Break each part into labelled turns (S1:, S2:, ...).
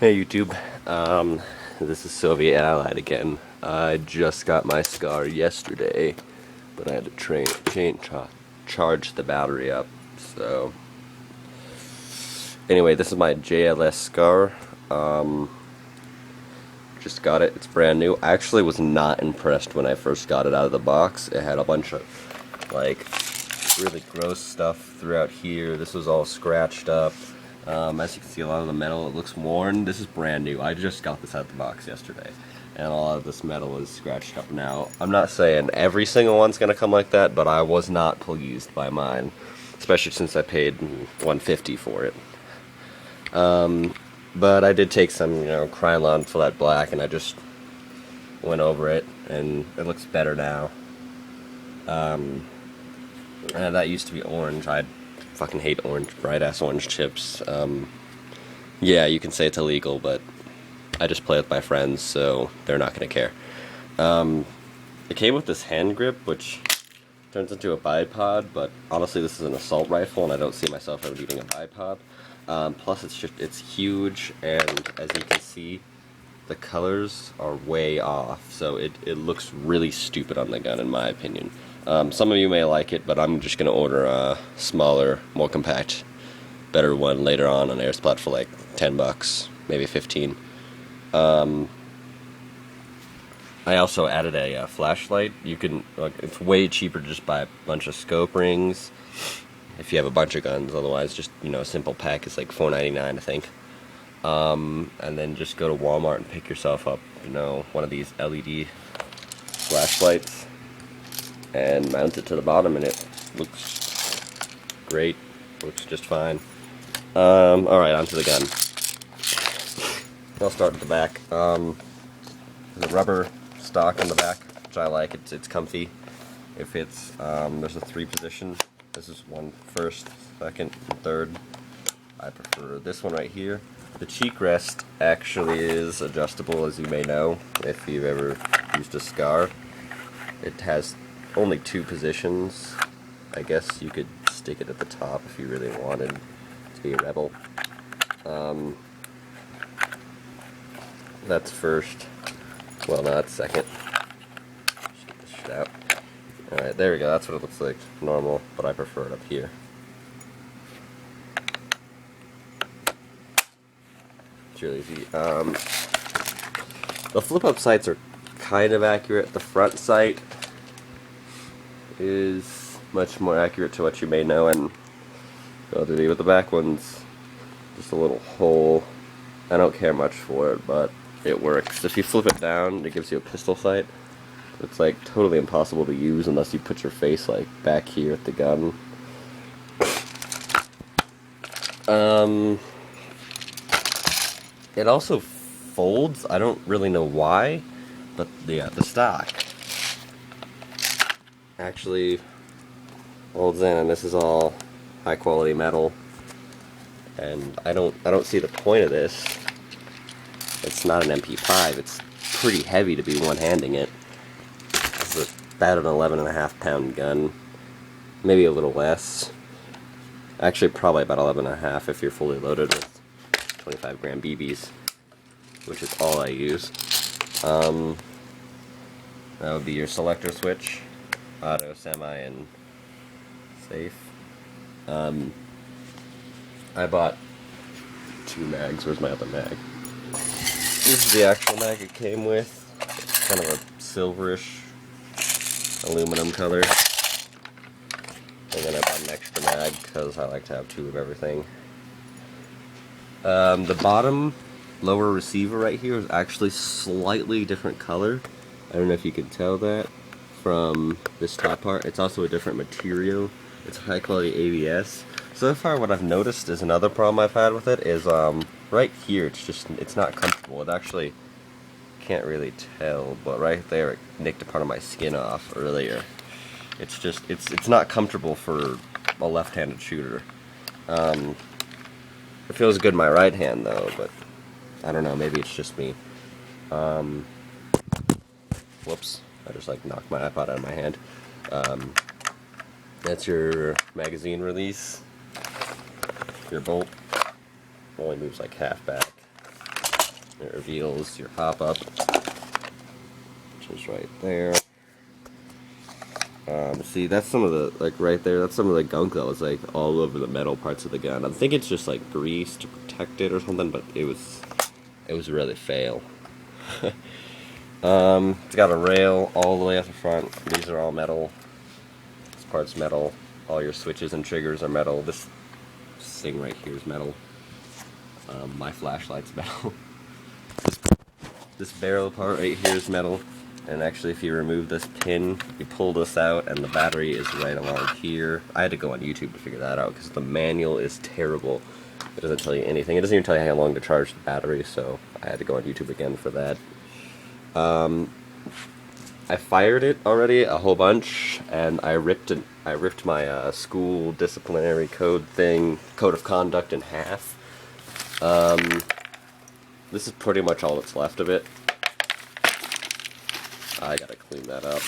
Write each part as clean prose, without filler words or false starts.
S1: Hey YouTube, this is Soviet Allied again. I just got my SCAR yesterday, but I had to charge the battery up. So, anyway, this is my JLS SCAR. Just got it. It's brand new. I actually was not impressed when I first got it out of the box. It had a bunch of like really gross stuff throughout here. This was all scratched up. As you can see, a lot of the metal, it looks worn. This is brand new. I just got this out of the box yesterday, and a lot of this metal is scratched up now. I'm not saying every single one's gonna come like that, but I was not pleased by mine, especially since I paid $150 for it. But I did take some, Krylon flat black, and I just went over it, and it looks better now. And that used to be orange. I fucking hate bright ass orange chips. Yeah, you can say it's illegal, but I just play with my friends, so they're not gonna care. It came with this hand grip, which turns into a bipod, but honestly this is an assault rifle and I don't see myself ever needing a bipod. Plus it's huge, and as you can see, the colors are way off, so it looks really stupid on the gun in my opinion. Some of you may like it, but I'm just going to order a smaller, more compact, better one later on Airsoft for like $10, maybe 15. I also added a flashlight. You can, it's way cheaper to just buy a bunch of scope rings if you have a bunch of guns. Otherwise, just, a simple pack is like $4.99, I think. And then just go to Walmart and pick yourself up, one of these LED flashlights, and mount it to the bottom, and it looks great. Looks just fine. Alright, onto the gun. I'll start at the back. There's a rubber stock on the back, which I like. It's comfy. It fits. There's a 3 position. This is one first, second, and third. I prefer this one right here. The cheek rest actually is adjustable, as you may know, if you've ever used a SCAR. It has only 2 positions. I guess you could stick it at the top if you really wanted to be a rebel. That's first. Well, no, that's second. Just get this shit out. Alright, there we go. That's what it looks like. Normal, but I prefer it up here. It's really easy. The flip-up sights are kind of accurate. The front sight is much more accurate to what you may know, and with the back one's just a little hole. I don't care much for it, but it works. If you flip it down, it gives you a pistol sight. It's like totally impossible to use unless you put your face like back here at the gun. It also folds. I don't really know why, but the stock actually folds in, and this is all high quality metal, and I don't see the point of this. It's not an MP5. It's pretty heavy to be one-handing it. It's about an 11.5 pound gun, maybe a little less. Actually, probably about 11.5 if you're fully loaded with 25 gram BBs, which is all I use. That would be your selector switch, auto, semi, and safe. I bought 2 mags. Where's my other mag? This is the actual mag it came with. It's kind of a silverish aluminum color. And then I bought an extra mag because I like to have 2 of everything. The bottom lower receiver right here is actually slightly different color. I don't know if you can tell that from this top part. It's also a different material. It's high quality ABS. So far what I've noticed is another problem I've had with it is right here it's not comfortable. It actually, can't really tell, but right there it nicked a part of my skin off earlier. It's not comfortable for a left-handed shooter. It feels good in my right hand though, but I don't know, maybe it's just me. Whoops, I just knocked my iPod out of my hand. That's your magazine release. Your bolt only moves like half back. It reveals your hop-up, which is right there. See, that's some of the, like right there, that's some of the gunk that was like all over the metal parts of the gun. I think it's just like grease to protect it or something, but it was really fail. It's got a rail all the way up the front. These are all metal. This part's metal. All your switches and triggers are metal. This thing right here is metal. My flashlight's metal. This barrel part right here is metal. And actually, if you remove this pin, you pull this out, and the battery is right along here. I had to go on YouTube to figure that out, because the manual is terrible. It doesn't tell you anything. It doesn't even tell you how long to charge the battery, so I had to go on YouTube again for that. I fired it already a whole bunch, and I ripped my school disciplinary code of conduct in half. This is pretty much all that's left of it. I gotta clean that up.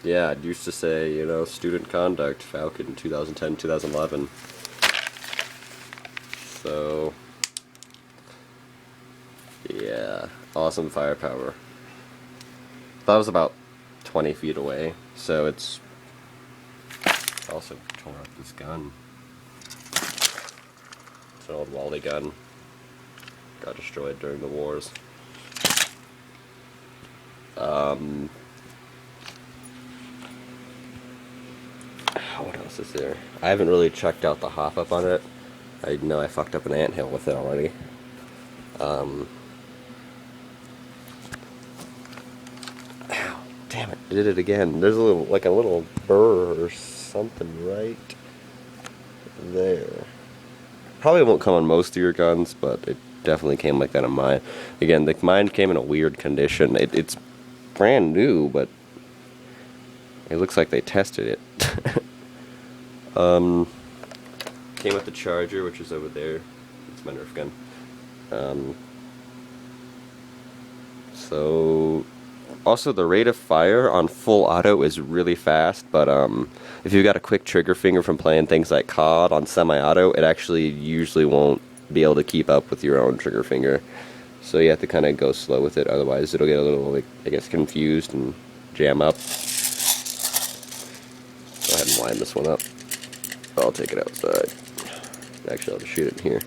S1: Yeah, it used to say, you know, student conduct, Falcon 2010, 2011. So, yeah, awesome firepower. That was about 20 feet away, so it's also tore up this gun. It's an old Wally gun. Got destroyed during the wars. What else is there? I haven't really checked out the hop-up on it. I know I fucked up an anthill with it already. Ow, damn it, I did it again. There's a little burr or something right there. Probably won't come on most of your guns, but it definitely came like that on mine. Again, mine came in a weird condition. It's brand new, but it looks like they tested it. Came with the charger, which is over there. It's my Nerf gun. So, also the rate of fire on full auto is really fast, but if you've got a quick trigger finger from playing things like COD on semi-auto, it actually usually won't be able to keep up with your own trigger finger. So you have to kind of go slow with it, otherwise it'll get a little, like, I guess, confused and jam up. Go ahead and line this one up. I'll take it outside. Actually, I'll just shoot it in here.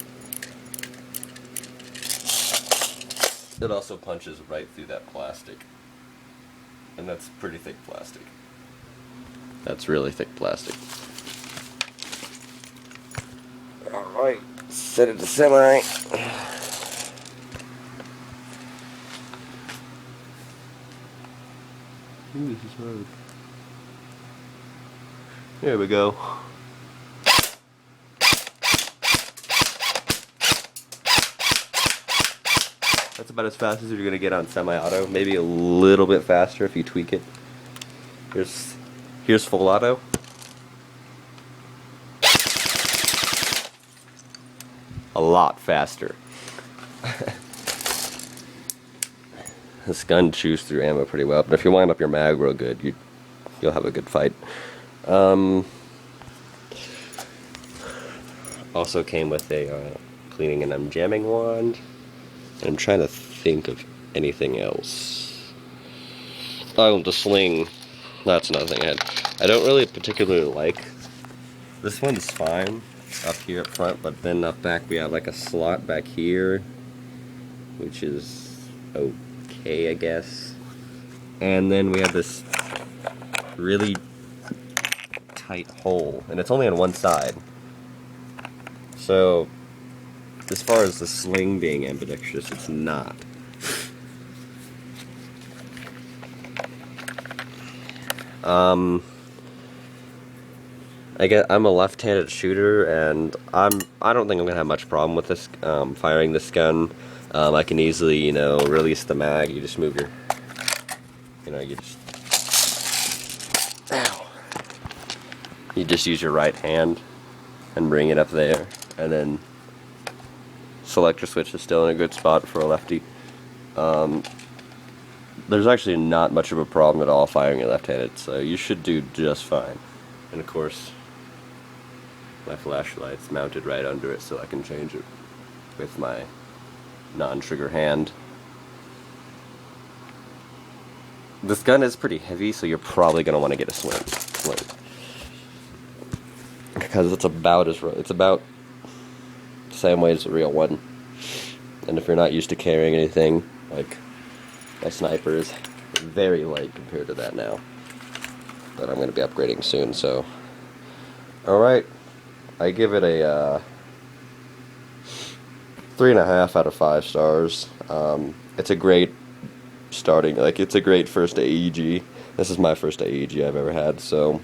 S1: It also punches right through that plastic. And that's pretty thick plastic. That's really thick plastic. Alright, set it to semi. Ooh, this is hard. There we go. That's about as fast as you're going to get on semi-auto. Maybe a little bit faster if you tweak it. Here's full auto. A lot faster. This gun chews through ammo pretty well, but if you wind up your mag real good, you'll have a good fight. Also came with a cleaning and unjamming wand. I'm trying to think of anything else. Oh, the sling. That's another thing I had. I don't really particularly like. This one's fine up here up front, but then up back we have like a slot back here, which is okay, I guess. And then we have this really tight hole, and it's only on one side. So, as far as the sling being ambidextrous, it's not. I'm a left-handed shooter, and I don't think I'm gonna have much problem with this firing this gun. I can easily, release the mag. You just move your, you just use your right hand and bring it up there, and then selector switch is still in a good spot for a lefty. There's actually not much of a problem at all firing it left-handed, so you should do just fine. And of course, my flashlight's mounted right under it, so I can change it with my non-trigger hand. This gun is pretty heavy, so you're probably going to want to get a sling. Because it's about the same weight as a real one. And if you're not used to carrying anything, like my sniper is very light compared to that now. But I'm going to be upgrading soon, so. Alright, I give it a 3.5 out of 5 stars. It's a great it's a great first AEG. This is my first AEG I've ever had, so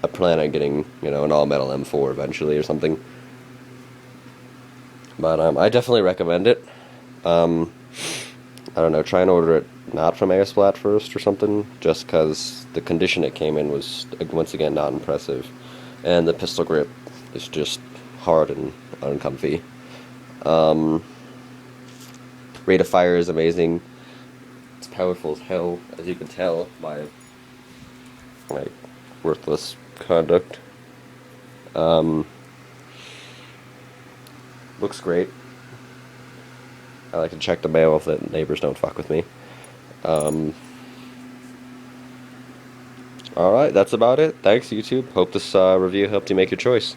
S1: I plan on getting, an all-metal M4 eventually or something. But I definitely recommend it. I don't know, try and order it not from Airsplat first or something, just because the condition it came in was, once again, not impressive. And the pistol grip is just hard and uncomfy. Rate of fire is amazing. It's powerful as hell, as you can tell by my worthless conduct. Looks great. I like to check the mail if the neighbors don't fuck with me. Alright, that's about it. Thanks, YouTube. Hope this review helped you make your choice.